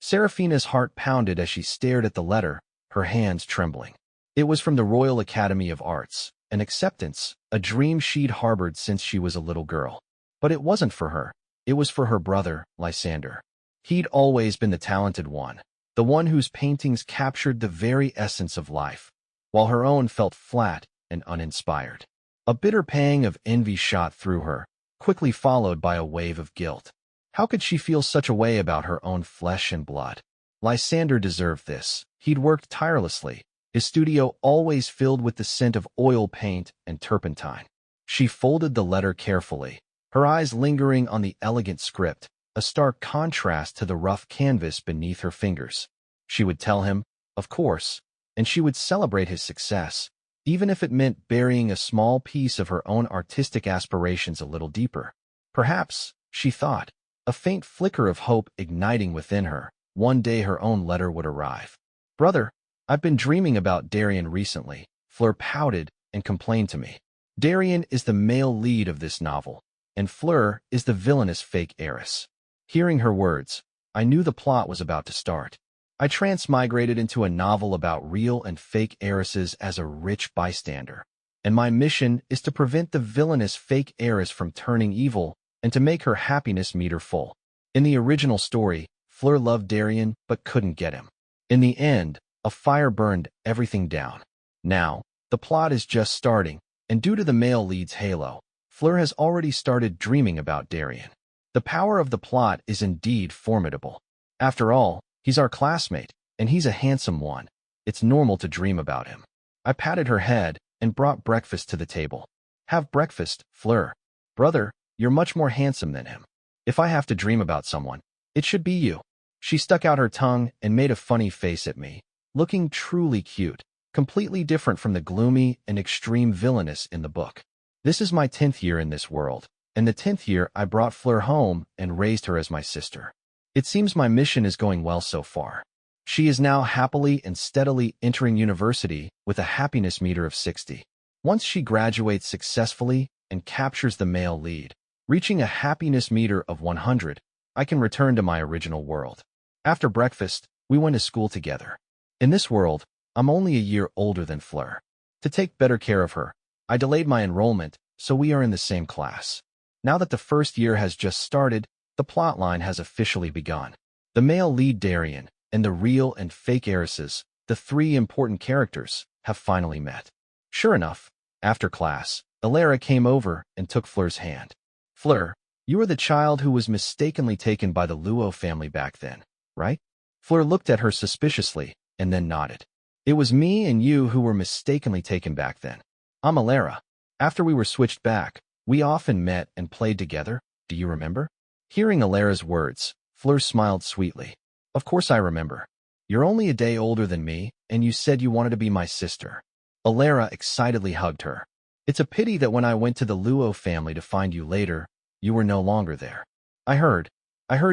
Seraphina's heart pounded as she stared at the letter, her hands trembling. It was from the Royal Academy of Arts, an acceptance, a dream she'd harbored since she was a little girl. But it wasn't for her. It was for her brother, Lysander. He'd always been the talented one, the one whose paintings captured the very essence of life, while her own felt flat and uninspired. A bitter pang of envy shot through her, quickly followed by a wave of guilt. How could she feel such a way about her own flesh and blood? Lysander deserved this. He'd worked tirelessly, his studio always filled with the scent of oil paint and turpentine. She folded the letter carefully, her eyes lingering on the elegant script, a stark contrast to the rough canvas beneath her fingers. She would tell him, of course, and she would celebrate his success, even if it meant burying a small piece of her own artistic aspirations a little deeper. Perhaps, she thought, a faint flicker of hope igniting within her, one day her own letter would arrive. "Brother, I've been dreaming about Darian recently," Fleur pouted and complained to me. Darian is the male lead of this novel, and Fleur is the villainous fake heiress. Hearing her words, I knew the plot was about to start. I transmigrated into a novel about real and fake heiresses as a rich bystander, and my mission is to prevent the villainous fake heiress from turning evil and to make her happiness meter full. In the original story, Fleur loved Darian but couldn't get him. In the end, a fire burned everything down. Now, the plot is just starting, and due to the male lead's halo, Fleur has already started dreaming about Darian. The power of the plot is indeed formidable. After all, he's our classmate, and he's a handsome one. It's normal to dream about him. I patted her head and brought breakfast to the table. "Have breakfast, Fleur. Brother, you're much more handsome than him. If I have to dream about someone, it should be you." She stuck out her tongue and made a funny face at me, looking truly cute, completely different from the gloomy and extreme villainess in the book. This is my 10th year in this world, and the 10th year I brought Fleur home and raised her as my sister. It seems my mission is going well so far. She is now happily and steadily entering university with a happiness meter of 60. Once she graduates successfully and captures the male lead, reaching a happiness meter of 100, I can return to my original world. After breakfast, we went to school together. In this world, I'm only a year older than Fleur. To take better care of her, I delayed my enrollment, so we are in the same class. Now that the first year has just started, the plotline has officially begun. The male lead Darian and the real and fake heiresses, the three important characters, have finally met. Sure enough, after class, Alara came over and took Fleur's hand. "Fleur, you are the child who was mistakenly taken by the Luo family back then, right?" Fleur looked at her suspiciously and then nodded. "It was me and you who were mistakenly taken back then. I'm Alara. After we were switched back, we often met and played together. Do you remember?" Hearing Alara's words, Fleur smiled sweetly. "Of course I remember. You're only a day older than me, and you said you wanted to be my sister." Alara excitedly hugged her. "It's a pity that when I went to the Luo family to find you later, you were no longer there. I heard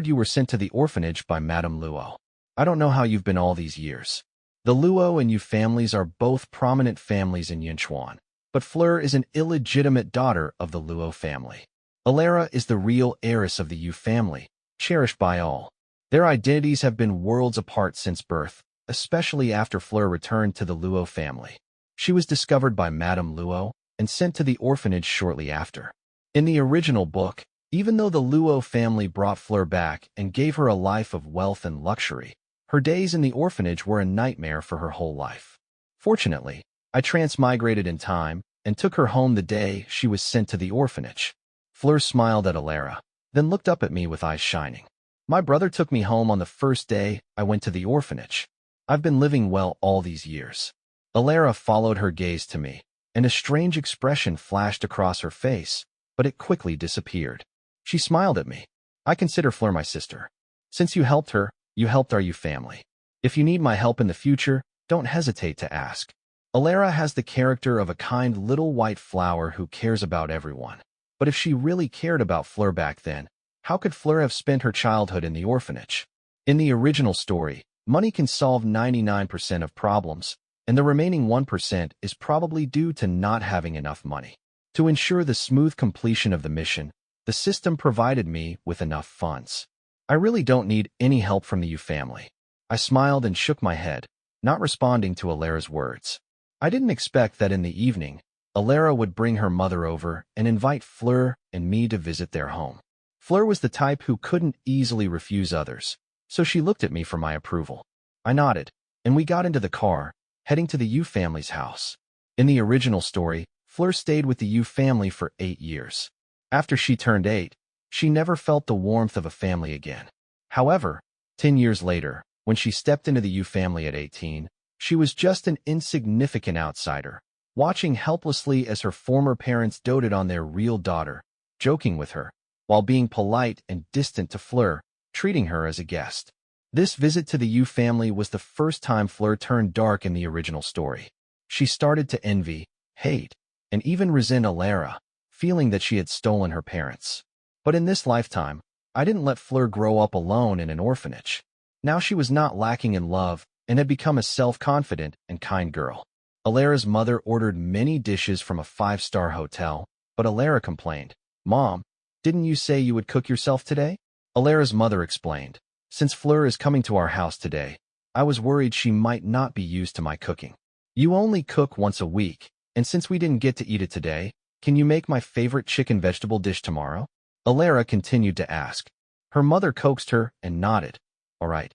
you were sent to the orphanage by Madame Luo. I don't know how you've been all these years. The Luo and Yu families are both prominent families in Yinchuan, but Fleur is an illegitimate daughter of the Luo family. Alara is the real heiress of the Yu family, cherished by all. Their identities have been worlds apart since birth, especially after Fleur returned to the Luo family. She was discovered by Madame Luo and sent to the orphanage shortly after. In the original book, even though the Luo family brought Fleur back and gave her a life of wealth and luxury, her days in the orphanage were a nightmare for her whole life. Fortunately, I transmigrated in time and took her home the day she was sent to the orphanage. Fleur smiled at Alara, then looked up at me with eyes shining. "My brother took me home on the first day I went to the orphanage. I've been living well all these years." Alara followed her gaze to me, and a strange expression flashed across her face, but it quickly disappeared. She smiled at me. "I consider Fleur my sister. Since you helped her, you helped our Yu family. If you need my help in the future, don't hesitate to ask." Alara has the character of a kind little white flower who cares about everyone. But if she really cared about Fleur back then, how could Fleur have spent her childhood in the orphanage? In the original story, money can solve 99% of problems, and the remaining 1% is probably due to not having enough money. To ensure the smooth completion of the mission, the system provided me with enough funds. I really don't need any help from the Yu family. I smiled and shook my head, not responding to Alara's words. I didn't expect that in the evening, Alara would bring her mother over and invite Fleur and me to visit their home. Fleur was the type who couldn't easily refuse others, so she looked at me for my approval. I nodded, and we got into the car, heading to the Yu family's house. In the original story, Fleur stayed with the Yu family for 8 years. After she turned 8, she never felt the warmth of a family again. However, 10 years later, when she stepped into the Yu family at 18, she was just an insignificant outsider, watching helplessly as her former parents doted on their real daughter, joking with her, while being polite and distant to Fleur, treating her as a guest. This visit to the Yu family was the first time Fleur turned dark in the original story. She started to envy, hate, and even resent Alara, feeling that she had stolen her parents. But in this lifetime, I didn't let Fleur grow up alone in an orphanage. Now she was not lacking in love and had become a self-confident and kind girl. Alara's mother ordered many dishes from a 5-star hotel, but Alara complained, "Mom, didn't you say you would cook yourself today?" Alara's mother explained, "Since Fleur is coming to our house today, I was worried she might not be used to my cooking. You only cook once a week, and since we didn't get to eat it today, can you make my favorite chicken vegetable dish tomorrow?" Alara continued to ask. Her mother coaxed her and nodded. All right,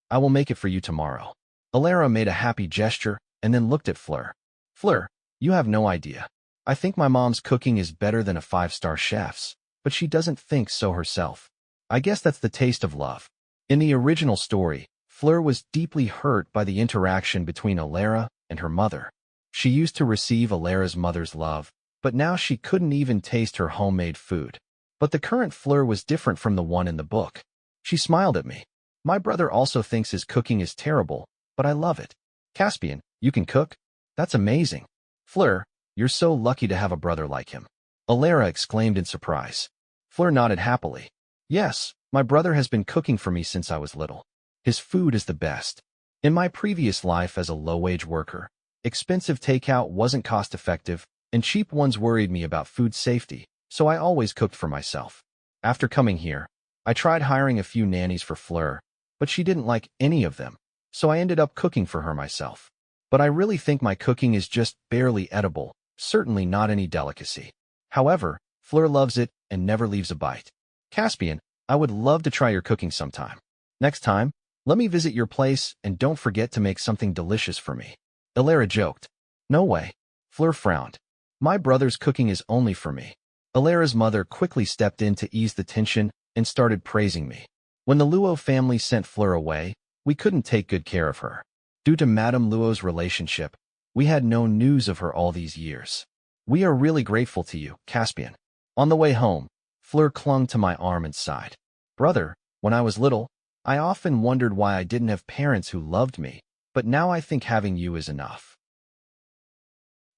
I will make it for you tomorrow." Alara made a happy gesture and then looked at Fleur. "Fleur, you have no idea. I think my mom's cooking is better than a 5-star chef's, but she doesn't think so herself. I guess that's the taste of love." In the original story, Fleur was deeply hurt by the interaction between Alara and her mother. She used to receive Alara's mother's love, but now she couldn't even taste her homemade food. But the current Fleur was different from the one in the book. She smiled at me. "My brother also thinks his cooking is terrible, but I love it." "Caspian, you can cook? That's amazing." "Fleur, you're so lucky to have a brother like him," Alara exclaimed in surprise. Fleur nodded happily. "Yes, my brother has been cooking for me since I was little. His food is the best. In my previous life as a low-wage worker, expensive takeout wasn't cost-effective, and cheap ones worried me about food safety, so I always cooked for myself. After coming here, I tried hiring a few nannies for Fleur, but she didn't like any of them, so I ended up cooking for her myself. But I really think my cooking is just barely edible, certainly not any delicacy. However, Fleur loves it and never leaves a bite. Caspian, I would love to try your cooking sometime. Next time, let me visit your place and don't forget to make something delicious for me." Alara joked. "No way." Fleur frowned. "My brother's cooking is only for me." Alara's mother quickly stepped in to ease the tension and started praising me. When the Luo family sent Fleur away, we couldn't take good care of her. Due to Madame Luo's relationship, we had no news of her all these years. "We are really grateful to you, Caspian." On the way home, Fleur clung to my arm and sighed. "Brother, when I was little, I often wondered why I didn't have parents who loved me, but now I think having you is enough.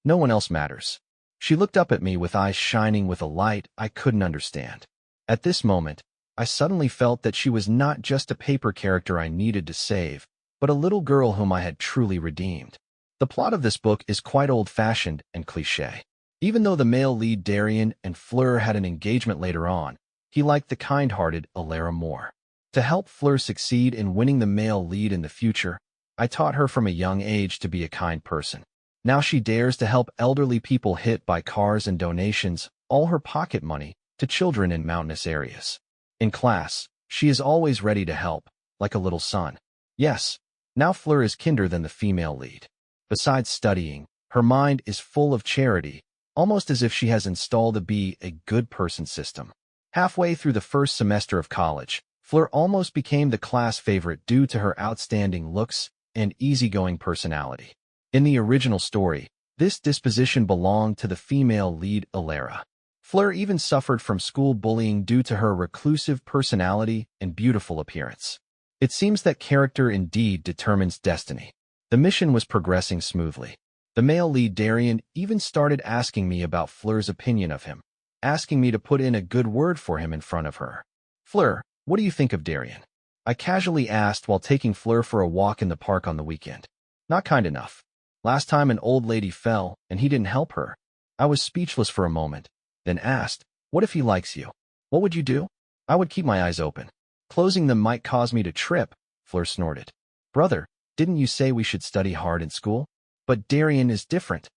No one else matters." She looked up at me with eyes shining with a light I couldn't understand. At this moment, I suddenly felt that she was not just a paper character I needed to save, but a little girl whom I had truly redeemed. The plot of this book is quite old-fashioned and cliché. Even though the male lead Darien and Fleur had an engagement later on, he liked the kind-hearted Alara more. To help Fleur succeed in winning the male lead in the future, I taught her from a young age to be a kind person. Now she dares to help elderly people hit by cars and donations all her pocket money to children in mountainous areas. In class, she is always ready to help, like a little son. Yes, now Fleur is kinder than the female lead. Besides studying, her mind is full of charity, almost as if she has installed a be a good person system. Halfway through the first semester of college, Fleur almost became the class favorite due to her outstanding looks and easygoing personality. In the original story, this disposition belonged to the female lead Alara. Fleur even suffered from school bullying due to her reclusive personality and beautiful appearance. It seems that character indeed determines destiny. The mission was progressing smoothly. The male lead Darien even started asking me about Fleur's opinion of him, asking me to put in a good word for him in front of her. "Fleur, what do you think of Darien?" I casually asked while taking Fleur for a walk in the park on the weekend. "Not kind enough. Last time an old lady fell, and he didn't help her." I was speechless for a moment, then asked, "What if he likes you? What would you do?" "I would keep my eyes open." Closing them might cause me to trip, Fleur snorted. Brother, didn't you say we should study hard in school? But Darien is different.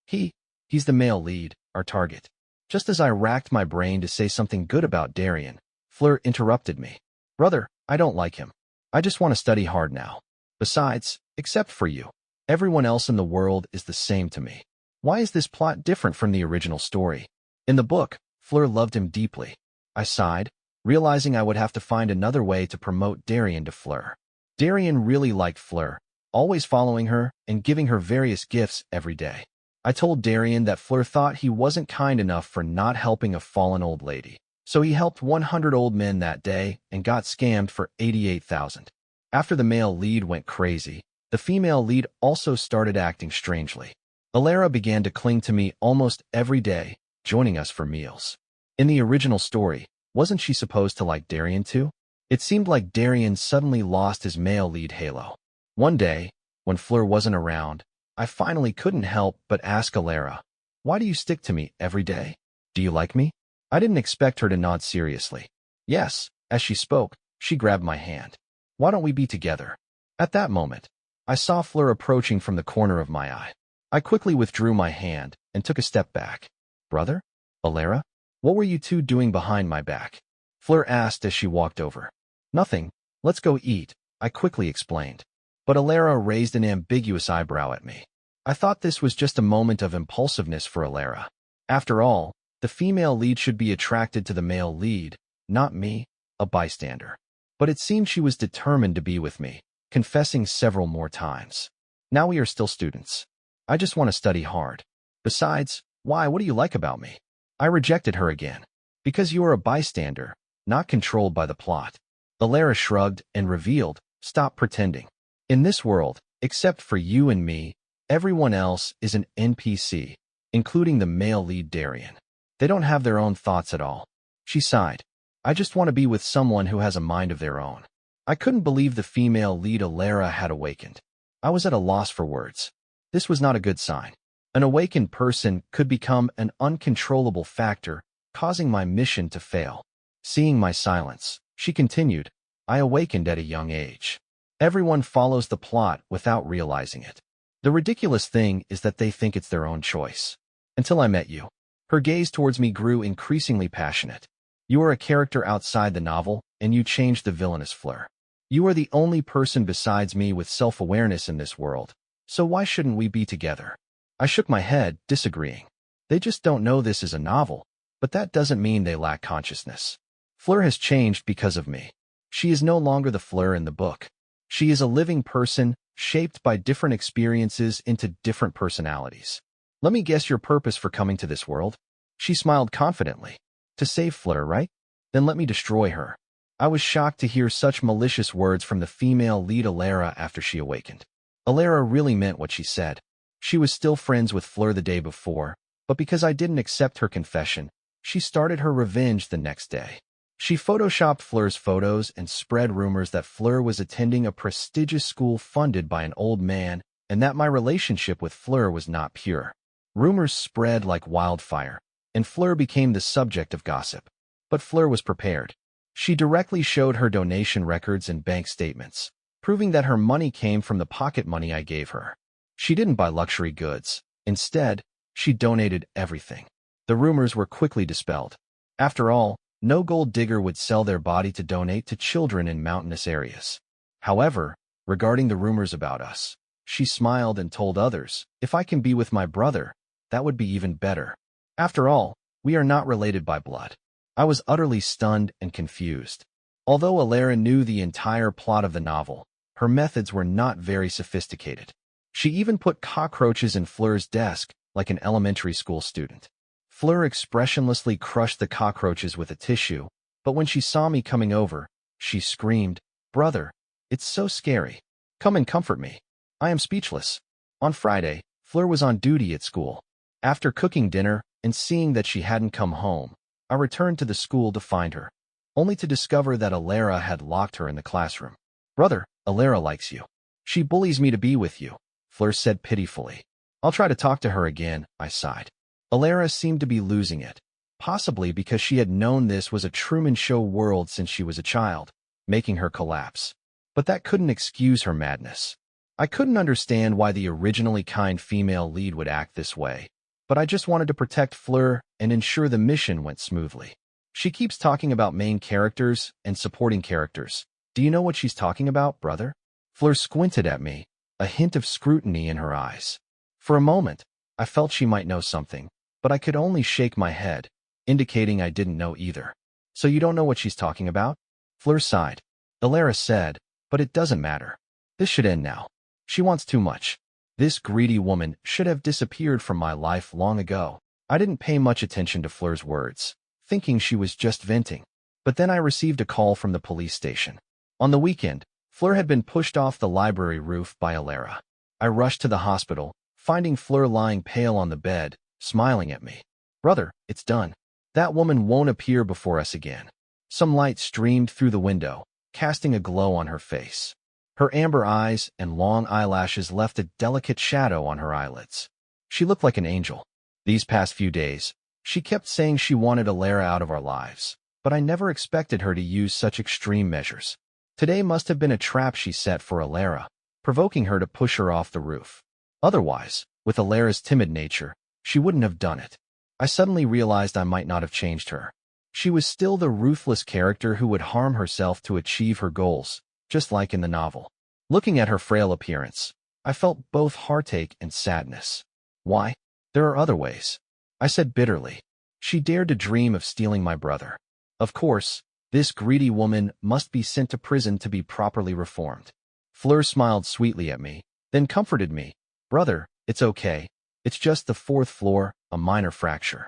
He's the male lead, our target. Just as I racked my brain to say something good about Darien, Fleur interrupted me. Brother, I don't like him. I just want to study hard now. Besides, except for you, everyone else in the world is the same to me. Why is this plot different from the original story? In the book, Fleur loved him deeply. I sighed, realizing I would have to find another way to promote Darien to Fleur. Darien really liked Fleur, always following her and giving her various gifts every day. I told Darien that Fleur thought he wasn't kind enough for not helping a fallen old lady. So he helped 100 old men that day and got scammed for 88,000. After the male lead went crazy, the female lead also started acting strangely. Alara began to cling to me almost every day, joining us for meals. In the original story, wasn't she supposed to like Darien too? It seemed like Darien suddenly lost his male lead halo. One day, when Fleur wasn't around, I finally couldn't help but ask Alara, why do you stick to me every day? Do you like me? I didn't expect her to nod seriously. Yes, as she spoke, she grabbed my hand. Why don't we be together? At that moment, I saw Fleur approaching from the corner of my eye. I quickly withdrew my hand and took a step back. Brother? Alara? What were you two doing behind my back? Fleur asked as she walked over. Nothing. Let's go eat, I quickly explained. But Alara raised an ambiguous eyebrow at me. I thought this was just a moment of impulsiveness for Alara. After all, the female lead should be attracted to the male lead, not me, a bystander. But it seemed she was determined to be with me, confessing several more times. Now we are still students. I just want to study hard. Besides, why, what do you like about me? I rejected her again. Because you are a bystander, not controlled by the plot. Alara shrugged and revealed, stop pretending. In this world, except for you and me, everyone else is an NPC, including the male lead Darien. They don't have their own thoughts at all. She sighed. I just want to be with someone who has a mind of their own. I couldn't believe the female lead Alara had awakened. I was at a loss for words. This was not a good sign. An awakened person could become an uncontrollable factor, causing my mission to fail. Seeing my silence, she continued, I awakened at a young age. Everyone follows the plot without realizing it. The ridiculous thing is that they think it's their own choice. Until I met you. Her gaze towards me grew increasingly passionate. You are a character outside the novel, and you changed the villainous Fleur. You are the only person besides me with self-awareness in this world, so why shouldn't we be together? I shook my head, disagreeing. They just don't know this is a novel, but that doesn't mean they lack consciousness. Fleur has changed because of me. She is no longer the Fleur in the book. She is a living person, shaped by different experiences into different personalities. Let me guess your purpose for coming to this world? She smiled confidently. To save Fleur, right? Then let me destroy her. I was shocked to hear such malicious words from the female lead Alara after she awakened. Alara really meant what she said. She was still friends with Fleur the day before, but because I didn't accept her confession, she started her revenge the next day. She photoshopped Fleur's photos and spread rumors that Fleur was attending a prestigious school funded by an old man and that my relationship with Fleur was not pure. Rumors spread like wildfire, and Fleur became the subject of gossip. But Fleur was prepared. She directly showed her donation records and bank statements, proving that her money came from the pocket money I gave her. She didn't buy luxury goods. Instead, she donated everything. The rumors were quickly dispelled. After all, no gold digger would sell their body to donate to children in mountainous areas. However, regarding the rumors about us, she smiled and told others, if I can be with my brother, that would be even better. After all, we are not related by blood. I was utterly stunned and confused. Although Alara knew the entire plot of the novel, her methods were not very sophisticated. She even put cockroaches in Fleur's desk like an elementary school student. Fleur expressionlessly crushed the cockroaches with a tissue, but when she saw me coming over, she screamed, Brother, it's so scary. Come and comfort me. I am speechless. On Friday, Fleur was on duty at school. After cooking dinner and seeing that she hadn't come home, I returned to the school to find her, only to discover that Alara had locked her in the classroom. Brother, Alara likes you. She bullies me to be with you, Fleur said pitifully. I'll try to talk to her again, I sighed. Alara seemed to be losing it, possibly because she had known this was a Truman Show world since she was a child. making her collapse. But that couldn't excuse her madness. I couldn't understand why the originally kind female lead would act this way, but I just wanted to protect Fleur and ensure the mission went smoothly. She keeps talking about main characters and supporting characters. Do you know what she's talking about, brother? Fleur squinted at me, a hint of scrutiny in her eyes. For a moment, I felt she might know something, but I could only shake my head, indicating I didn't know either. So you don't know what she's talking about? Fleur sighed. Alara said, but it doesn't matter. This should end now. She wants too much. This greedy woman should have disappeared from my life long ago. I didn't pay much attention to Fleur's words, thinking she was just venting. But then I received a call from the police station. On the weekend, Fleur had been pushed off the library roof by Alara. I rushed to the hospital, finding Fleur lying pale on the bed, smiling at me. Brother, it's done. That woman won't appear before us again. Some light streamed through the window, casting a glow on her face. Her amber eyes and long eyelashes left a delicate shadow on her eyelids. She looked like an angel. These past few days, she kept saying she wanted Alara out of our lives, but I never expected her to use such extreme measures. Today must have been a trap she set for Alara, provoking her to push her off the roof. Otherwise, with Alara's timid nature, she wouldn't have done it. I suddenly realized I might not have changed her. She was still the ruthless character who would harm herself to achieve her goals, just like in the novel. Looking at her frail appearance, I felt both heartache and sadness. Why? There are other ways, I said bitterly. She dared to dream of stealing my brother. Of course, this greedy woman must be sent to prison to be properly reformed. Fleur smiled sweetly at me, then comforted me. Brother, it's okay. It's just the 4th floor, a minor fracture.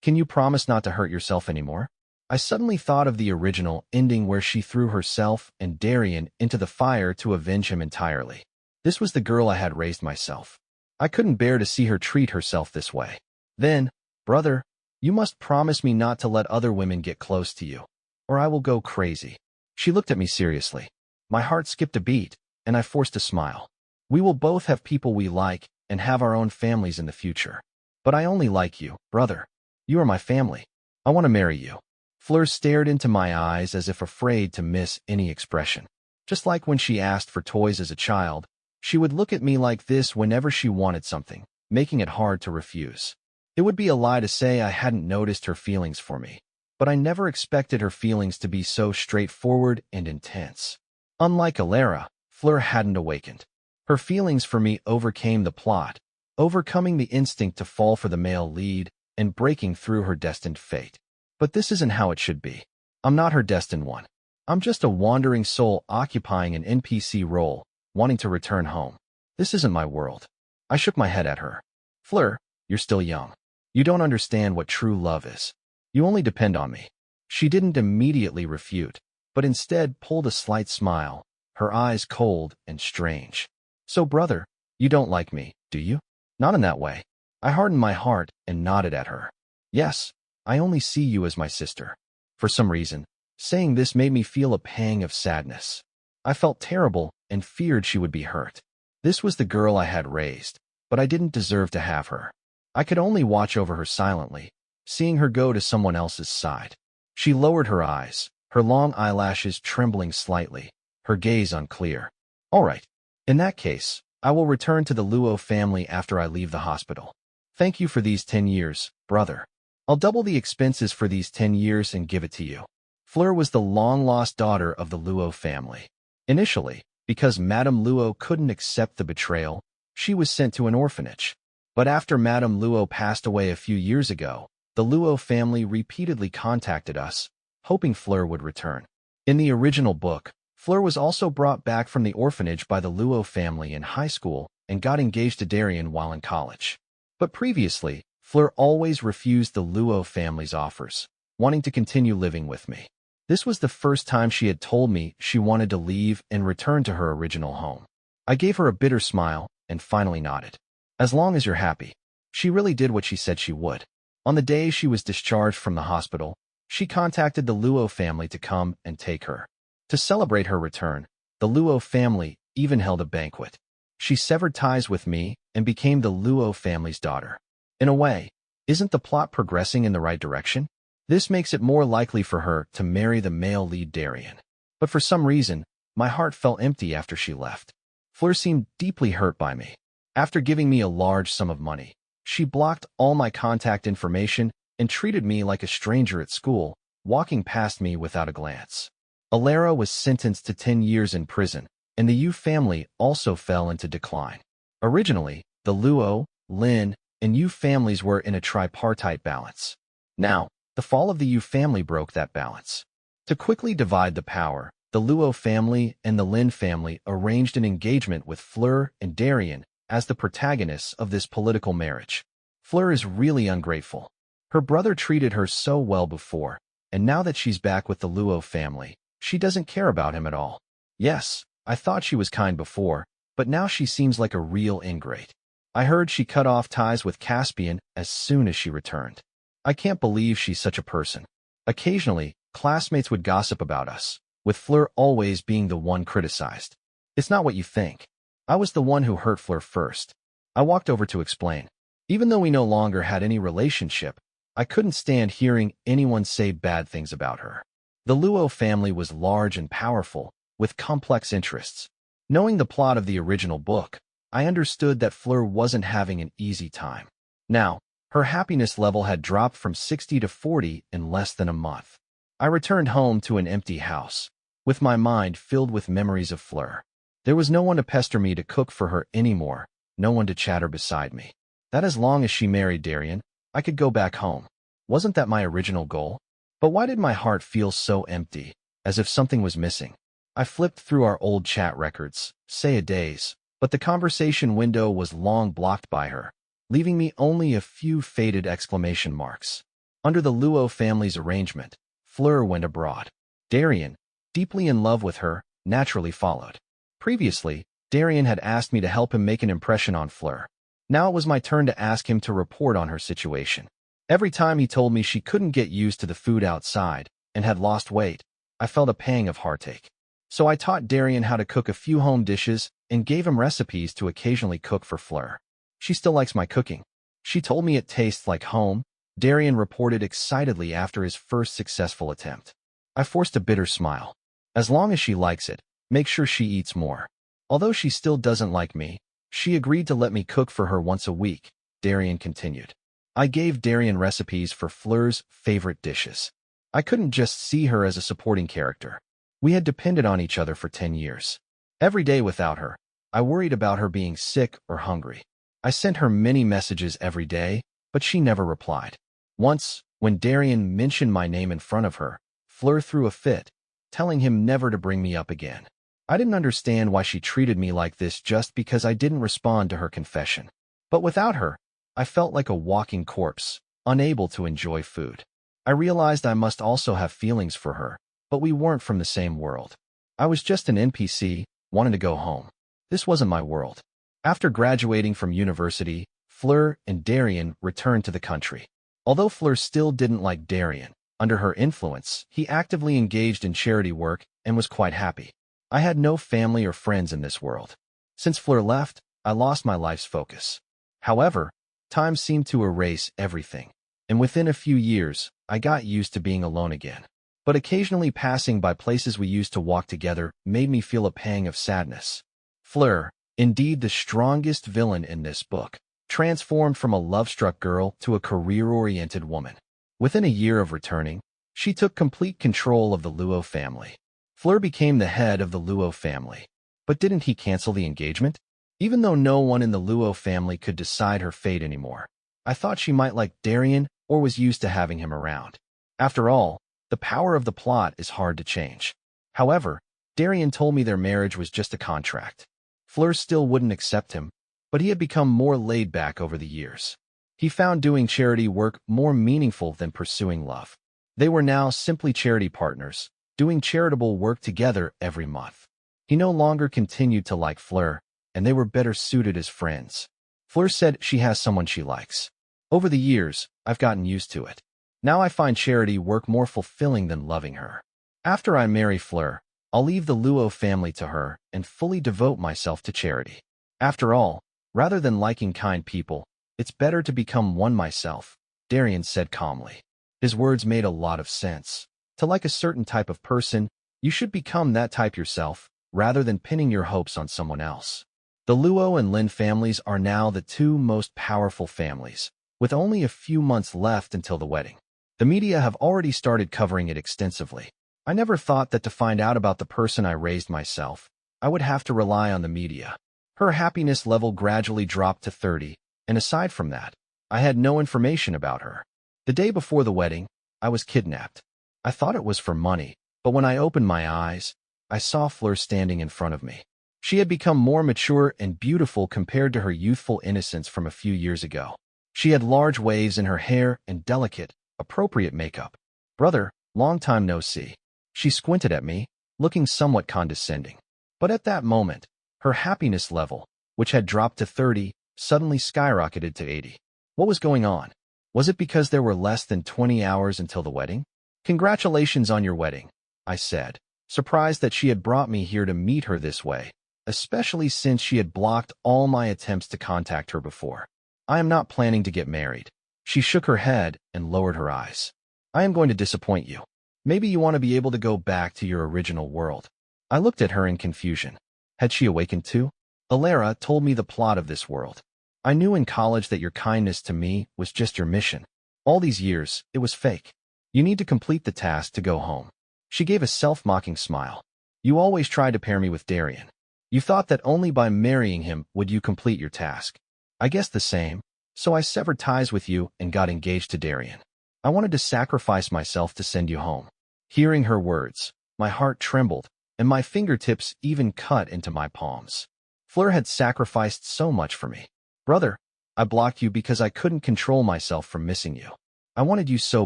Can you promise not to hurt yourself anymore? I suddenly thought of the original ending where she threw herself and Darian into the fire to avenge him entirely. This was the girl I had raised myself. I couldn't bear to see her treat herself this way. Then, brother, you must promise me not to let other women get close to you, or I will go crazy. She looked at me seriously. My heart skipped a beat, and I forced a smile. We will both have people we like and have our own families in the future. But I only like you, brother. You are my family. I want to marry you. Fleur stared into my eyes as if afraid to miss any expression. Just like when she asked for toys as a child, she would look at me like this whenever she wanted something, making it hard to refuse. It would be a lie to say I hadn't noticed her feelings for me, but I never expected her feelings to be so straightforward and intense. Unlike Alara, Fleur hadn't awakened. Her feelings for me overcame the plot, overcoming the instinct to fall for the male lead and breaking through her destined fate. But this isn't how it should be. I'm not her destined one. I'm just a wandering soul occupying an NPC role, wanting to return home. This isn't my world. I shook my head at her. Fleur, you're still young. You don't understand what true love is. You only depend on me. She didn't immediately refute, but instead pulled a slight smile, her eyes cold and strange. So, brother, you don't like me, do you? Not in that way. I hardened my heart and nodded at her. Yes, I only see you as my sister. For some reason, saying this made me feel a pang of sadness. I felt terrible and feared she would be hurt. This was the girl I had raised, but I didn't deserve to have her. I could only watch over her silently, seeing her go to someone else's side. She lowered her eyes, her long eyelashes trembling slightly, her gaze unclear. All right. In that case, I will return to the Luo family after I leave the hospital. Thank you for these 10 years, brother. I'll double the expenses for these 10 years and give it to you. Fleur was the long-lost daughter of the Luo family. Initially, because Madame Luo couldn't accept the betrayal, she was sent to an orphanage. But after Madame Luo passed away a few years ago, the Luo family repeatedly contacted us, hoping Fleur would return. In the original book, Fleur was also brought back from the orphanage by the Luo family in high school and got engaged to Darian while in college. But previously, Fleur always refused the Luo family's offers, wanting to continue living with me. This was the first time she had told me she wanted to leave and return to her original home. I gave her a bitter smile and finally nodded. As long as you're happy. She really did what she said she would. On the day she was discharged from the hospital, she contacted the Luo family to come and take her. To celebrate her return, the Luo family even held a banquet. She severed ties with me and became the Luo family's daughter. In a way, isn't the plot progressing in the right direction? This makes it more likely for her to marry the male lead Darian. But for some reason, my heart felt empty after she left. Fleur seemed deeply hurt by me. After giving me a large sum of money, she blocked all my contact information and treated me like a stranger at school, walking past me without a glance. Alara was sentenced to 10 years in prison, and the Yu family also fell into decline. Originally, the Luo, Lin, and Yu families were in a tripartite balance. Now, the fall of the Yu family broke that balance. To quickly divide the power, the Luo family and the Lin family arranged an engagement with Fleur and Darian as the protagonists of this political marriage. Fleur is really ungrateful. Her brother treated her so well before, and now that she's back with the Luo family, she doesn't care about him at all. Yes, I thought she was kind before, but now she seems like a real ingrate. I heard she cut off ties with Caspian as soon as she returned. I can't believe she's such a person. Occasionally, classmates would gossip about us, with Fleur always being the one criticized. It's not what you think. I was the one who hurt Fleur first. I walked over to explain. Even though we no longer had any relationship, I couldn't stand hearing anyone say bad things about her. The Luo family was large and powerful, with complex interests. Knowing the plot of the original book, I understood that Fleur wasn't having an easy time. Now, her happiness level had dropped from 60 to 40 in less than a month. I returned home to an empty house, with my mind filled with memories of Fleur. There was no one to pester me to cook for her anymore, no one to chatter beside me. That as long as she married Darian, I could go back home. Wasn't that my original goal? But why did my heart feel so empty, as if something was missing? I flipped through our old chat records, say a days, but the conversation window was long blocked by her, leaving me only a few faded exclamation marks. Under the Luo family's arrangement, Fleur went abroad. Darian, deeply in love with her, naturally followed. Previously, Darian had asked me to help him make an impression on Fleur. Now it was my turn to ask him to report on her situation. Every time he told me she couldn't get used to the food outside and had lost weight, I felt a pang of heartache. So I taught Darian how to cook a few home dishes and gave him recipes to occasionally cook for Fleur. She still likes my cooking. She told me it tastes like home, Darian reported excitedly after his first successful attempt. I forced a bitter smile. As long as she likes it, make sure she eats more. Although she still doesn't like me, she agreed to let me cook for her once a week, Darian continued. I gave Darian recipes for Fleur's favorite dishes. I couldn't just see her as a supporting character. We had depended on each other for 10 years. Every day without her, I worried about her being sick or hungry. I sent her many messages every day, but she never replied. Once, when Darian mentioned my name in front of her, Fleur threw a fit, telling him never to bring me up again. I didn't understand why she treated me like this just because I didn't respond to her confession. But without her, I felt like a walking corpse, unable to enjoy food. I realized I must also have feelings for her, but we weren't from the same world. I was just an NPC, wanting to go home. This wasn't my world. After graduating from university, Fleur and Darian returned to the country. Although Fleur still didn't like Darian, under her influence, he actively engaged in charity work and was quite happy. I had no family or friends in this world. Since Fleur left, I lost my life's focus. However, time seemed to erase everything, and within a few years, I got used to being alone again. But occasionally passing by places we used to walk together made me feel a pang of sadness. Fleur, indeed the strongest villain in this book, transformed from a love-struck girl to a career-oriented woman. Within a year of returning, she took complete control of the Luo family. Fleur became the head of the Luo family. But didn't he cancel the engagement? Even though no one in the Luo family could decide her fate anymore, I thought she might like Darian or was used to having him around. After all, the power of the plot is hard to change. However, Darian told me their marriage was just a contract. Fleur still wouldn't accept him, but he had become more laid back over the years. He found doing charity work more meaningful than pursuing love. They were now simply charity partners, doing charitable work together every month. He no longer continued to like Fleur, and they were better suited as friends. Fleur said she has someone she likes. Over the years, I've gotten used to it. Now I find charity work more fulfilling than loving her. After I marry Fleur, I'll leave the Luo family to her and fully devote myself to charity. After all, rather than liking kind people, it's better to become one myself, Darian said calmly. His words made a lot of sense. To like a certain type of person, you should become that type yourself, rather than pinning your hopes on someone else. The Luo and Lin families are now the two most powerful families, with only a few months left until the wedding. The media have already started covering it extensively. I never thought that to find out about the person I raised myself, I would have to rely on the media. Her happiness level gradually dropped to 30, and aside from that, I had no information about her. The day before the wedding, I was kidnapped. I thought it was for money, but when I opened my eyes, I saw Fleur standing in front of me. She had become more mature and beautiful compared to her youthful innocence from a few years ago. She had large waves in her hair and delicate, appropriate makeup. "Brother, long time no see." She squinted at me, looking somewhat condescending. But at that moment, her happiness level, which had dropped to 30, suddenly skyrocketed to 80. What was going on? Was it because there were less than 20 hours until the wedding? "Congratulations on your wedding," I said, surprised that she had brought me here to meet her this way, especially since she had blocked all my attempts to contact her before. "I am not planning to get married." She shook her head and lowered her eyes. "I am going to disappoint you. Maybe you want to be able to go back to your original world." I looked at her in confusion. Had she awakened too? "Alara told me the plot of this world. I knew in college that your kindness to me was just your mission. All these years, it was fake. You need to complete the task to go home." She gave a self-mocking smile. "You always tried to pair me with Darien. You thought that only by marrying him would you complete your task. I guess the same, so I severed ties with you and got engaged to Darien. I wanted to sacrifice myself to send you home." Hearing her words, my heart trembled, and my fingertips even cut into my palms. Fleur had sacrificed so much for me. "Brother, I blocked you because I couldn't control myself from missing you. I wanted you so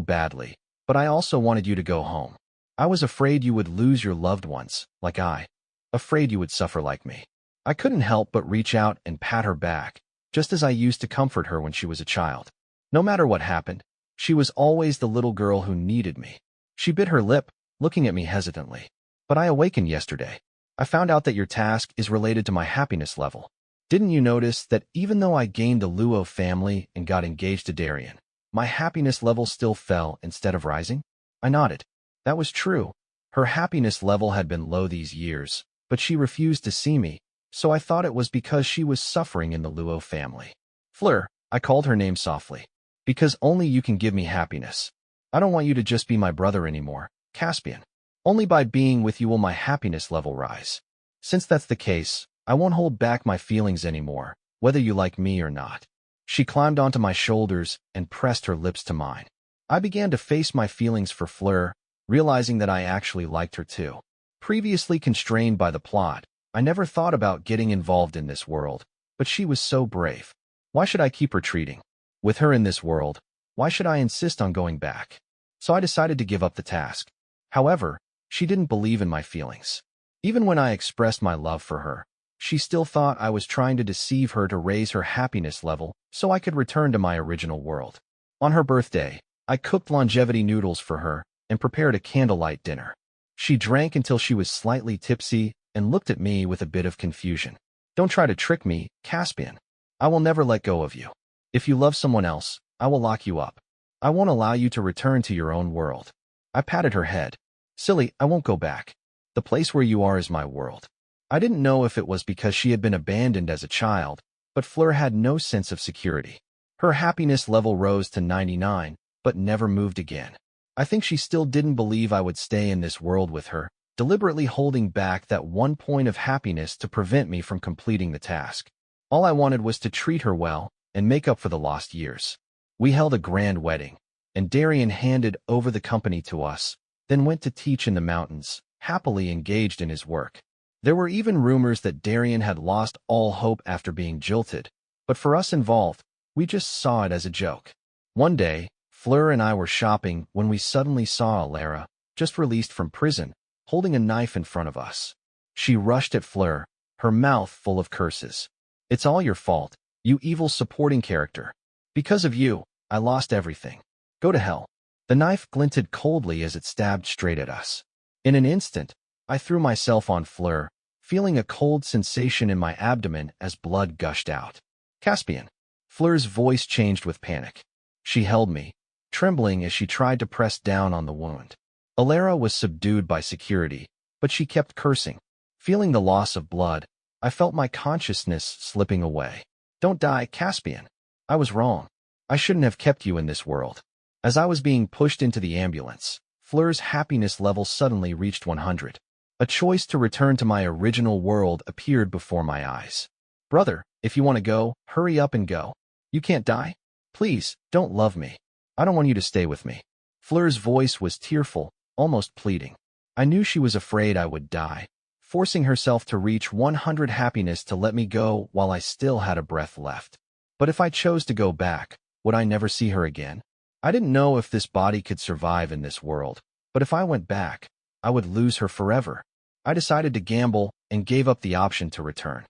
badly, but I also wanted you to go home. I was afraid you would lose your loved ones, like I. Afraid you would suffer like me." I couldn't help but reach out and pat her back, just as I used to comfort her when she was a child. No matter what happened, she was always the little girl who needed me. She bit her lip, looking at me hesitantly. "But I awakened yesterday. I found out that your task is related to my happiness level. Didn't you notice that even though I gained a Luo family and got engaged to Darien, my happiness level still fell instead of rising?" I nodded. That was true. Her happiness level had been low these years, but she refused to see me, so I thought it was because she was suffering in the Luo family. "Fleur," I called her name softly, "because only you can give me happiness. I don't want you to just be my brother anymore, Caspian. Only by being with you will my happiness level rise. Since that's the case, I won't hold back my feelings anymore, whether you like me or not." She climbed onto my shoulders and pressed her lips to mine. I began to face my feelings for Fleur, realizing that I actually liked her too. Previously constrained by the plot, I never thought about getting involved in this world, but she was so brave. Why should I keep retreating? With her in this world, why should I insist on going back? So I decided to give up the task. However, she didn't believe in my feelings. Even when I expressed my love for her, she still thought I was trying to deceive her to raise her happiness level so I could return to my original world. On her birthday, I cooked longevity noodles for her and prepared a candlelight dinner. She drank until she was slightly tipsy and looked at me with a bit of confusion. "Don't try to trick me, Caspian. I will never let go of you. If you love someone else, I will lock you up. I won't allow you to return to your own world." I patted her head. "Silly, I won't go back. The place where you are is my world." I didn't know if it was because she had been abandoned as a child, but Fleur had no sense of security. Her happiness level rose to 99, but never moved again. I think she still didn't believe I would stay in this world with her, deliberately holding back that one point of happiness to prevent me from completing the task. All I wanted was to treat her well and make up for the lost years. We held a grand wedding, and Darien handed over the company to us, then went to teach in the mountains, happily engaged in his work. There were even rumors that Darien had lost all hope after being jilted, but for us involved, we just saw it as a joke. One day, Fleur and I were shopping when we suddenly saw Alara, just released from prison, holding a knife in front of us. She rushed at Fleur, her mouth full of curses. "It's all your fault, you evil supporting character. Because of you, I lost everything. Go to hell." The knife glinted coldly as it stabbed straight at us. In an instant, I threw myself on Fleur, feeling a cold sensation in my abdomen as blood gushed out. "Caspian." Fleur's voice changed with panic. She held me, trembling as she tried to press down on the wound. Alara was subdued by security, but she kept cursing. Feeling the loss of blood, I felt my consciousness slipping away. Don't die, Caspian. I was wrong. I shouldn't have kept you in this world. As I was being pushed into the ambulance, Fleur's happiness level suddenly reached 100. A choice to return to my original world appeared before my eyes. Brother, if you want to go, hurry up and go. You can't die? Please, don't love me. I don't want you to stay with me. Fleur's voice was tearful, almost pleading. I knew she was afraid I would die, forcing herself to reach 100 happiness to let me go while I still had a breath left. But if I chose to go back, would I never see her again? I didn't know if this body could survive in this world, but if I went back, I would lose her forever. I decided to gamble and gave up the option to return.